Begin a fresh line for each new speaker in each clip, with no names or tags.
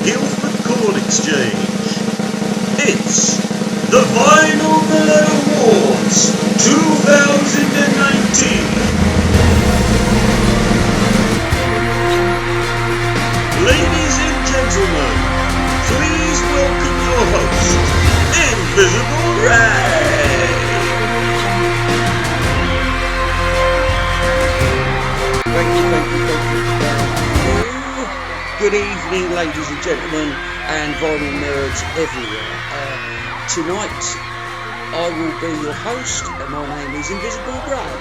Guildford Corn Exchange. It's the Vinyl Nerd Awards 2019. Ladies and gentlemen, please welcome your host, Invisible Ray. Thank you. Good evening, ladies and gentlemen, and vinyl nerds everywhere. Tonight, I will be your host, and my name is Invisible Ray.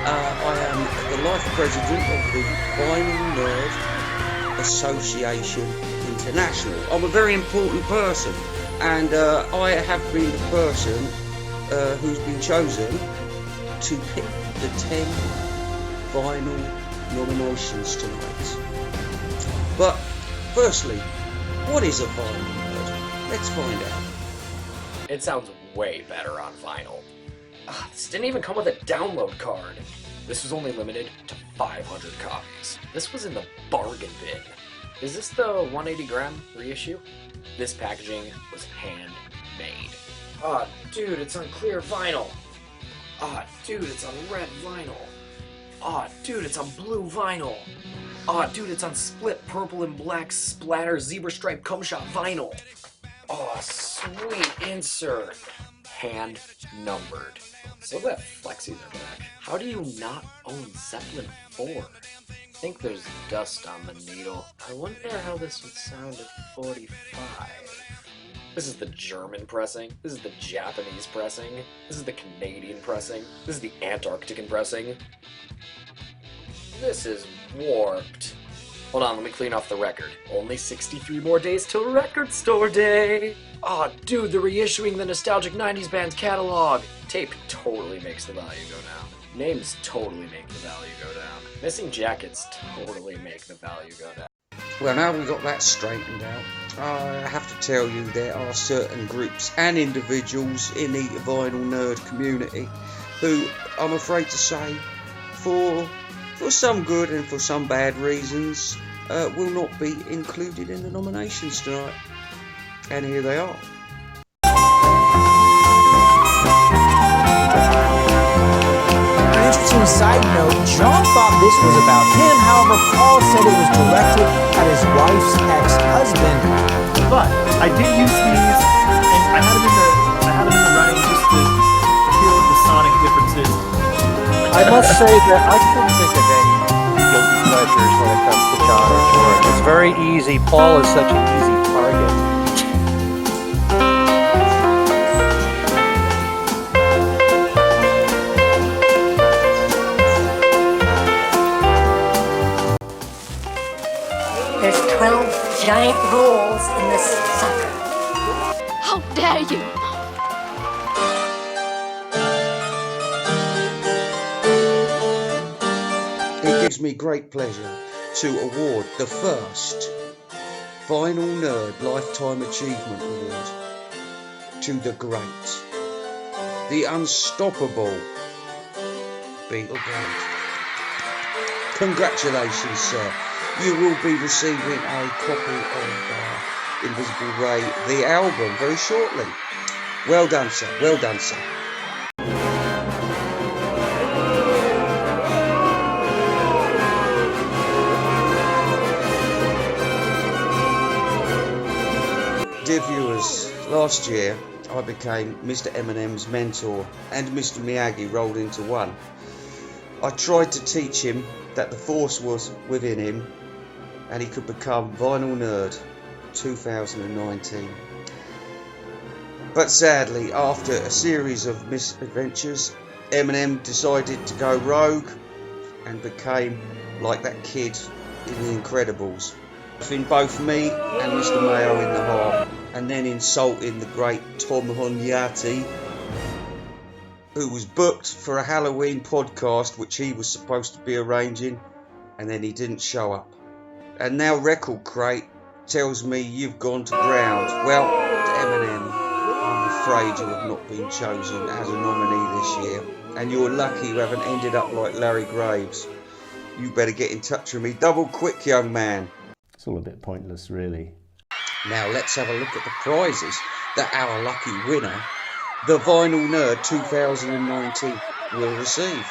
I am the life president of the Vinyl Nerd Association International. I'm a very important person, and I have been the person who's been chosen to pick the 10 vinyl nominations tonight. But firstly, what is a vinyl nerd? Let's find out.
It sounds way better on vinyl. This didn't even come with a download card. This was only limited to 500 copies. This was in the bargain bin. Is this the 180 gram reissue? This packaging was handmade. Aw, dude, it's on clear vinyl. Aw, dude, it's on red vinyl. Aw, dude, it's on blue vinyl. Aw, dude, it's on split purple and black splatter zebra stripe cum shot vinyl. Aw, sweet insert. Hand numbered. So that flexies are back. How do you not own Zeppelin 4? I think there's dust on the needle. I wonder how this would sound at 45. This is the German pressing. This is the Japanese pressing. This is the Canadian pressing. This is the Antarctican pressing. This is warped. Hold on, let me clean off the record. Only 63 more days till Record Store Day. Aw, dude, they're reissuing the nostalgic 90s band's catalog. Tape totally makes the value go down. Names totally make the value go down. Missing jackets totally make the value go down.
Well, now we've got that straightened out, I have to tell you there are certain groups and individuals in the vinyl nerd community who, I'm afraid to say, for some good and for some bad reasons, will not be included in the nominations tonight. And here they are.
An interesting side note, John thought this was about him, however Paul said it was directed at his wife's ex-husband.
But I did use these, and I had them in the running just to feel the sonic differences.
I must say that I couldn't think of any guilty pleasures when it comes to John and George. It's very easy. Paul is such an easy target.
There's 12 giant rolls in this sucker.
How dare you!
It gives me great pleasure to award the first Vinyl Nerd Lifetime Achievement Award to the great, the unstoppable Beetle Brand. Congratulations, sir. You will be receiving a copy of Invisible Ray, the album, very shortly. Well done, sir. Well done, sir. Dear viewers, last year I became Mr. Eminem's mentor and Mr. Miyagi rolled into one. I tried to teach him that the force was within him and he could become Vinyl Nerd 2019. But sadly, after a series of misadventures, Eminem decided to go rogue and became like that kid in The Incredibles, in both me and Mr. Mayo in the heart, and then insulting the great Tom Hunyati, who was booked for a Halloween podcast which he was supposed to be arranging, and then he didn't show up. And now Record Crate tells me you've gone to ground. Well, Eminem, I'm afraid you have not been chosen as a nominee this year, and you're lucky you haven't ended up like Larry Graves. You better get in touch with me double quick, young man.
It's all a bit pointless, really.
Now let's have a look at the prizes that our lucky winner, the Vinyl Nerd 2019, will receive.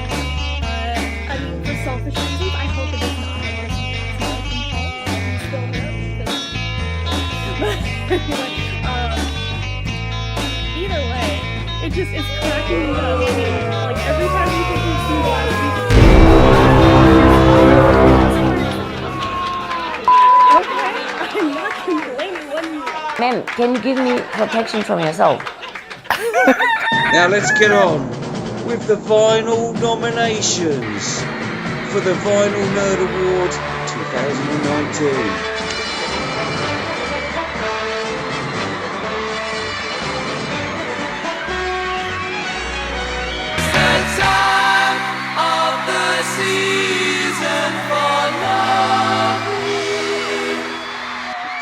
I mean, for selfish reasons, I hope it is not. I want to still know because anyway, either way, it's cracking me up. Like every time we think we see the last week, okay, I'm not complaining when you.
Ma'am, can you give me protection from yourself?
Now let's get on with the vinyl nominations for the Vinyl Nerd Award 2019.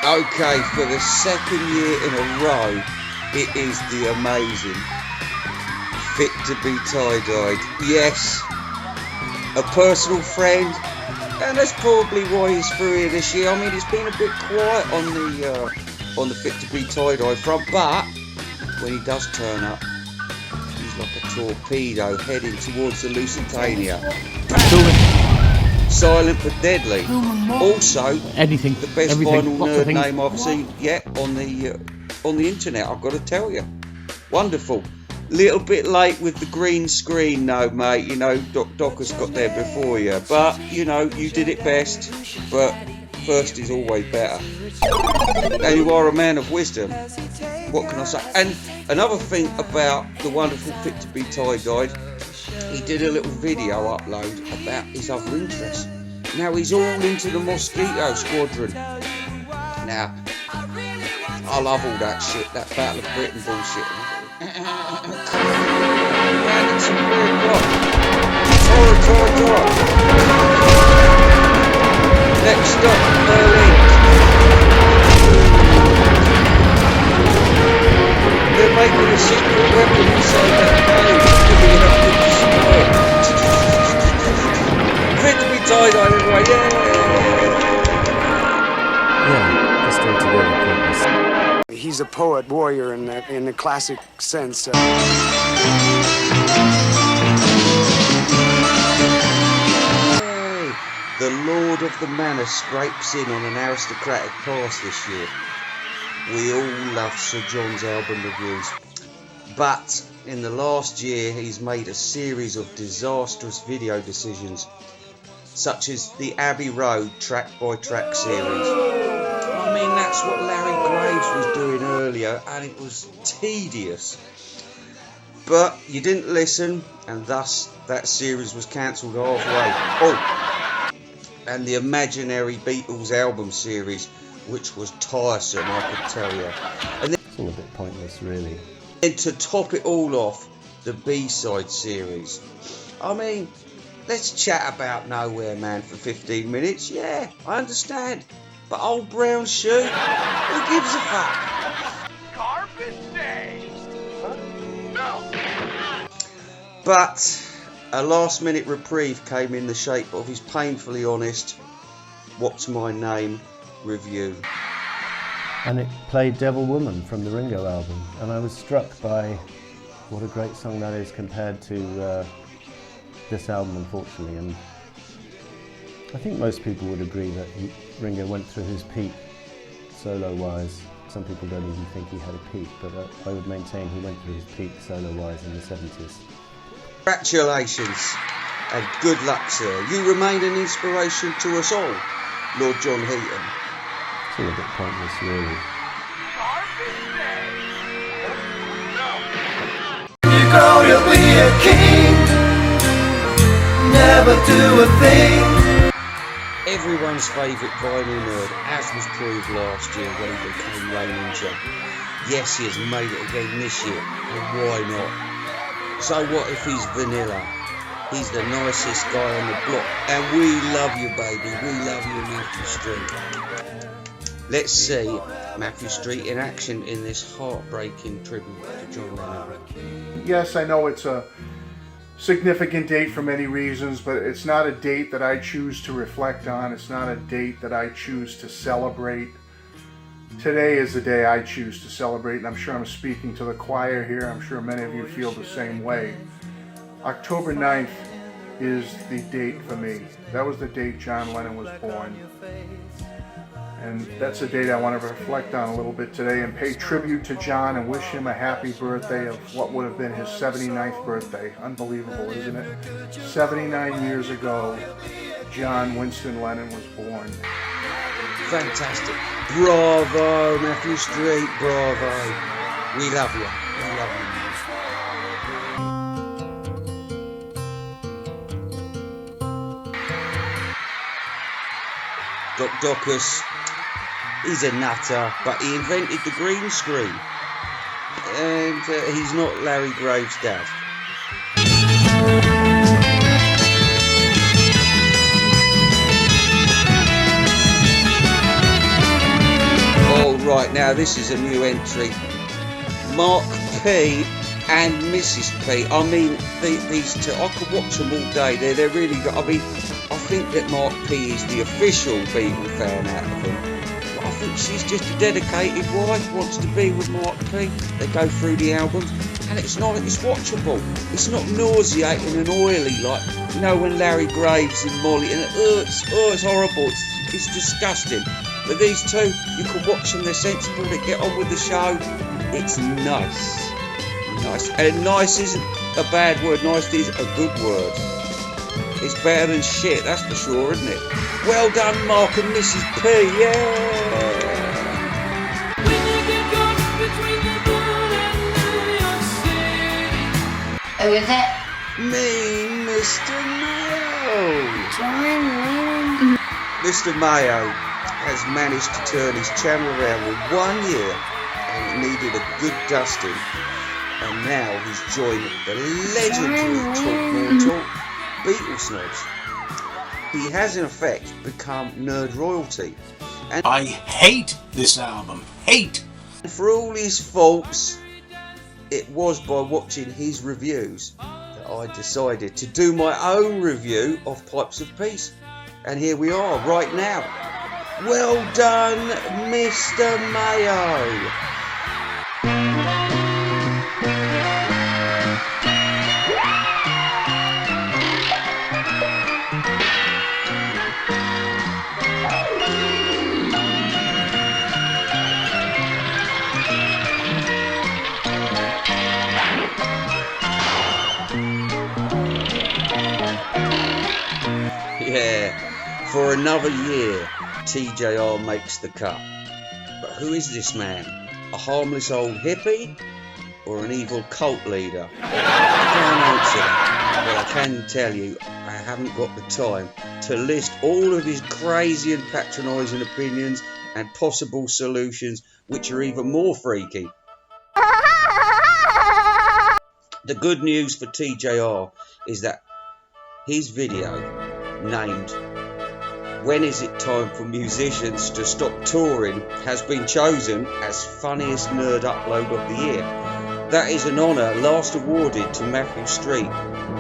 Okay, for the second year in a row, it is the amazing Fit to Be Tie-Dyed. Yes, a personal friend, and that's probably why he's through here this year. I mean, it's been a bit quiet on the Fit to Be Tie-Dye front, but when he does turn up, he's like a torpedo heading towards the Lusitania. Silent but deadly. Also,
Anything.
the best
Everything.
vinyl
Lots of
nerd
things.
name I've seen yet on the internet, I've got to tell you. Wonderful. Little bit late with the green screen though, mate. You know, Doc has got there before you. But, you know, you did it best. But first is always better. And you are a man of wisdom. What can I say? And another thing about the wonderful Fit to Be Tie-Dyed, he did a little video upload about his other interests. Now he's all into the Mosquito Squadron. Now, I love all that shit, that Battle of Britain bullshit. Man, it's a weird block. Tora. Next stop, Berlin. They're making a secret weapon inside that cave. Fit to Be Tie-Dyed anyway,
Yeah, just altogether pointless.
He's a poet warrior in the classic sense.
Hey, the Lord of the Manor scrapes in on an aristocratic pass this year. We all love Sir John's album reviews, but in the last year he's made a series of disastrous video decisions, such as the Abbey Road track-by-track series. I mean, that's what Larry Graves was doing earlier, and it was tedious. But you didn't listen, and thus that series was cancelled halfway. Oh, and the Imaginary Beatles album series, which was tiresome, I could tell you. And then,
It's all a bit pointless, really.
and to top it all off, the B-side series. I mean, let's chat about Nowhere Man for 15 minutes. Yeah, I understand. But old brown shoe, who gives a fuck?
Carpet Day! No!
But a last-minute reprieve came in the shape of his painfully honest What's My Name review.
And it played Devil Woman from the Ringo album, and I was struck by what a great song that is compared to this album, unfortunately. And I think most people would agree that Ringo went through his peak solo-wise. Some people don't even think he had a peak, but I would maintain he went through his peak solo-wise in the 70s.
Congratulations and good luck, sir. You remain an inspiration to us all, Lord John Heaton.
It's all a bit pointless, really.
You grow to be a king, never do a thing.
everyone's favourite vinyl nerd, as was proved last year when he became reigning champ. Yes, he has made it again this year, and why not? So what if he's vanilla? He's the nicest guy on the block, and we love you, baby. We love you, Matthew Street. Let's see Matthew Street in action in this heartbreaking tribute to John Lennon.
Yes, I know it's a significant date for many reasons, but it's not a date that I choose to reflect on. It's not a date that I choose to celebrate. Today is the day I choose to celebrate, and I'm sure I'm speaking to the choir here. I'm sure many of you feel the same way. October 9th is the date for me. That was the date John Lennon was born. And that's a date I want to reflect on a little bit today and pay tribute to John and wish him a happy birthday of what would have been his 79th birthday. Unbelievable, isn't it? 79 years ago, John Winston Lennon was born.
Fantastic. Bravo, Matthew Street, bravo. We love you. We love you. Doc Docus, he's a nutter, but he invented the green screen. And he's not Larry Graves' dad. Oh, right, now this is a new entry. Mark P and Mrs. P. I mean, these two, I could watch them all day. They're really good. I mean, I think that Mark P is the official Beatle fan out of them. But I think she's just a dedicated wife, wants to be with Mark P. They go through the albums, and it's watchable. It's not nauseating and oily like, you know, when Larry Graves and Molly, and it's horrible. It's disgusting. But these two, you can watch them. They're sensible. They get on with the show. It's nice. Nice. And nice isn't a bad word. Nice is a good word. It's better than shit, that's for sure, isn't it? Well done, Mark and Mrs. P, yeah!
Who is it?
Me, Mr. Mayo!
John Lennon.
Mr. Mayo has managed to turn his channel around in 1 year, and it needed a good dusting. And now he's joined the legendary Talk More Talk Beatles snobs. He has in effect become nerd royalty. And
I hate this album. Hate!
For all his faults, it was by watching his reviews that I decided to do my own review of Pipes of Peace. And here we are, right now. Well done, Mr. Mayo! Yeah, for another year, TJR makes the cut. But who is this man? A harmless old hippie? Or an evil cult leader? I can't answer that, but I can tell you I haven't got the time to list all of his crazy and patronising opinions and possible solutions which are even more freaky. The good news for TJR is that his video named "When Is It Time for Musicians to Stop Touring" has been chosen as funniest nerd upload of the year. That is an honour last awarded to Matthew Street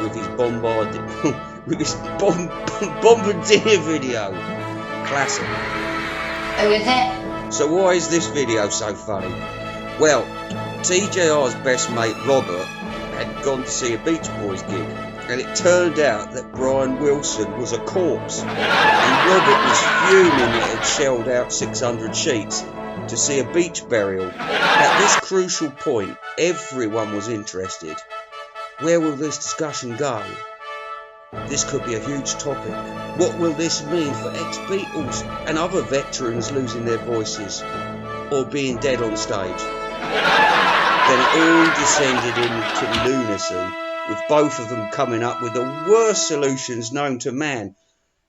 with his Bombardier video. Classic.
Who is it?
So why is this video so funny? Well, TJR's best mate Robert had gone to see a Beach Boys gig, and it turned out that Brian Wilson was a corpse, and Robert was fuming that he'd shelled out 600 sheets to see a beach burial. At this crucial point, everyone was interested. Where will this discussion go? This could be a huge topic. What will this mean for ex-Beatles and other veterans losing their voices or being dead on stage? Then it all descended into lunacy, with both of them coming up with the worst solutions known to man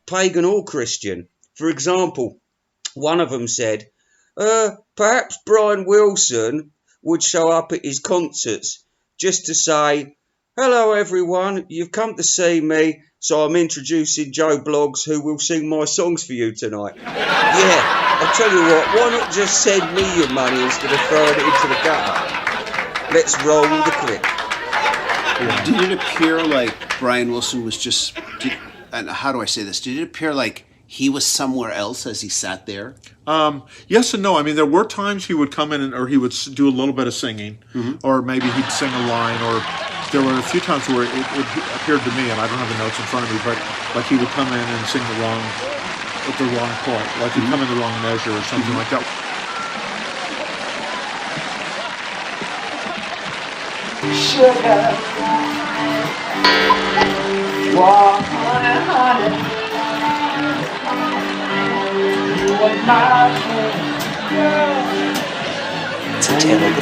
pagan or Christian. For example, one of them said, perhaps Brian Wilson would show up at his concerts just to say, hello everyone, you've come to see me, so I'm introducing Joe Bloggs who will sing my songs for you tonight. Yeah, I'll tell you what, why not just send me your money instead of throwing it into the gutter? Let's roll the clip.
Did it appear like Brian Wilson was just, and how do I say this? Did it appear like he was somewhere else as he sat there?
Yes and no. I mean, there were times he would come in or he would do a little bit of singing, or maybe he'd sing a line, or there were a few times where it appeared to me, and I don't have the notes in front of me, but like he would come in and sing at the wrong point, like he'd come in the wrong measure or something like that.
Sugar, warm honey, you are my girl.
It's a tale of the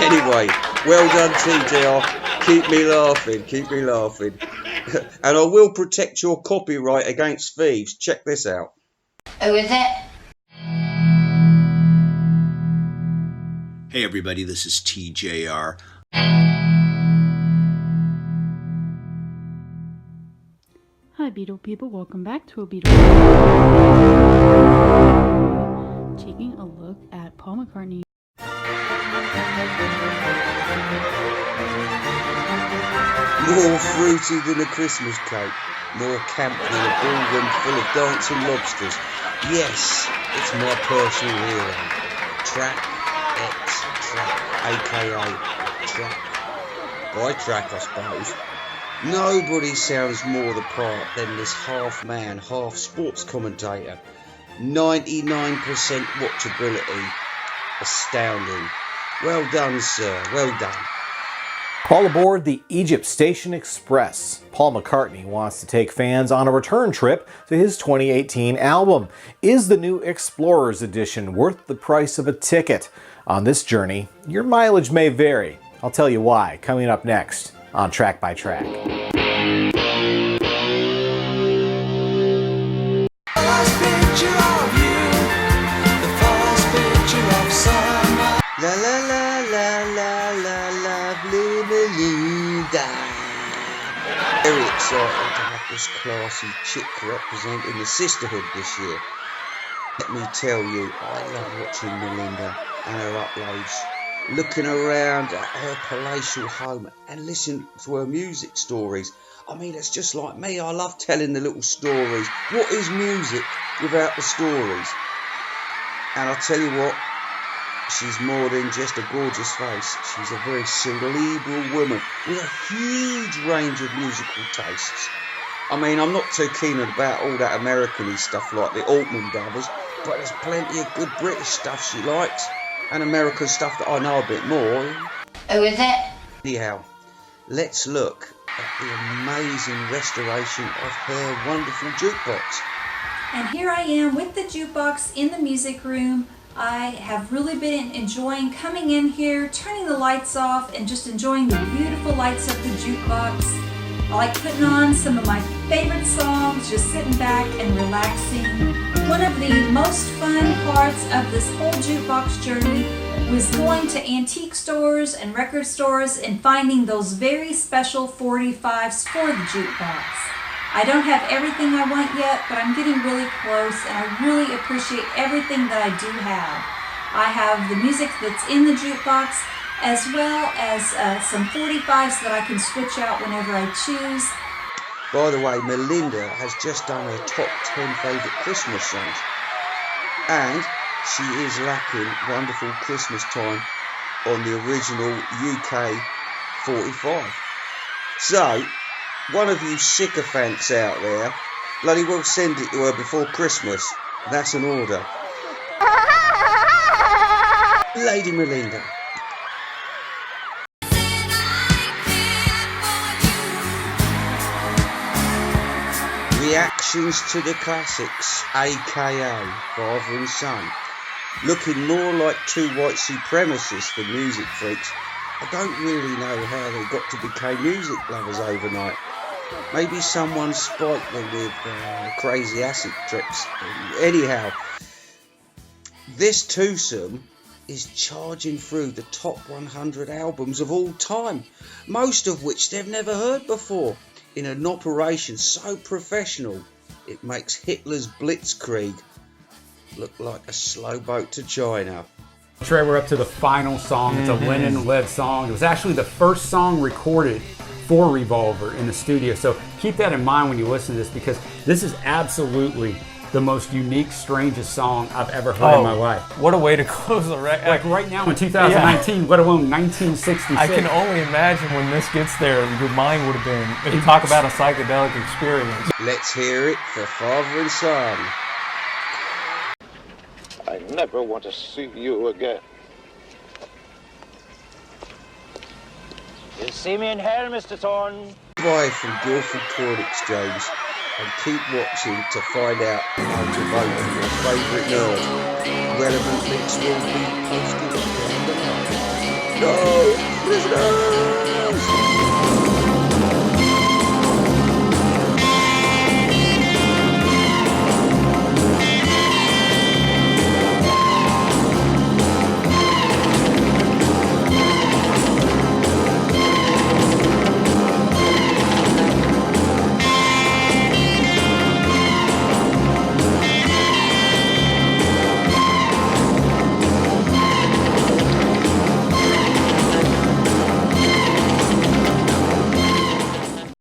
Anyway, well done TJR, keep me laughing. And I will protect your copyright against thieves. Check this out.
Who is it?
Hey everybody, this is TJR.
Hi Beatle people, welcome back to a Beatle. Taking a look at Paul McCartney.
More fruity than a Christmas cake, more camp than a ballroom full of dancing lobsters. Yes, it's my personal hero. Track X Track, aka Track. By Track, I suppose. Nobody sounds more the part than this half man, half sports commentator. 99% watchability. Astounding. Well done, sir. Well done.
All aboard the Egypt Station Express. Paul McCartney wants to take fans on a return trip to his 2018 album. Is the new Explorers Edition worth the price of a ticket? On this journey, your mileage may vary. I'll tell you why, coming up next on Track by Track.
La la la la la la lovely Melinda. Very excited to have this classy chick representing the sisterhood this year. Let me tell you, I love watching Melinda and her uploads, looking around at her palatial home and listening to her music stories. I mean, it's just like me, I love telling the little stories. What is music without the stories? And I'll tell you what, she's more than just a gorgeous face. She's a very cerebral woman with a huge range of musical tastes. I mean, I'm not too keen about all that American-y stuff like the Altman Brothers, but there's plenty of good British stuff she likes, and American stuff that I know a bit more.
Who is it?
Anyhow, let's look at the amazing restoration of her wonderful jukebox.
And here I am with the jukebox in the music room. I have really been enjoying coming in here, turning the lights off, and just enjoying the beautiful lights of the jukebox. I like putting on some of my favorite songs, just sitting back and relaxing. One of the most fun parts of this whole jukebox journey was going to antique stores and record stores and finding those very special 45s for the jukebox. I don't have everything I want yet, but I'm getting really close, and I really appreciate everything that I do have. I have the music that's in the jukebox, as well as some 45s that I can switch out whenever I choose.
By the way, Melinda has just done her top 10 favourite Christmas songs, and she is lacking Wonderful Christmas Time on the original UK 45. So, one of you sycophants out there, bloody well send it to her before Christmas. That's an order. Lady Melinda. Reactions to the classics, aka Father and Son. looking more like two white supremacists than music freaks. I don't really know how they got to become music lovers overnight. Maybe someone spiked them with crazy acid trips. Anyhow, this twosome is charging through the top 100 albums of all time, most of which they've never heard before, in an operation so professional it makes Hitler's Blitzkrieg look like a slow boat to China.
Trey, we're up to the final song. It's a Lennon-led song. It was actually the first song recorded for Revolver in the studio, so keep that in mind when you listen to this, because this is absolutely the most unique, strangest song I've ever heard in my life.
What a way to close the record.
Like right now in 2019, let alone 1966.
I can only imagine when this gets there, your mind would have been, if you talk about a psychedelic experience.
Let's hear it for father and son.
I never want to see you again.
You'll see me in hell, Mr. Thorne.
Buy from Guildford Chord Exchange and keep watching to find out how to vote for your favourite nerd. Relevant links will be posted down below. No prisoners!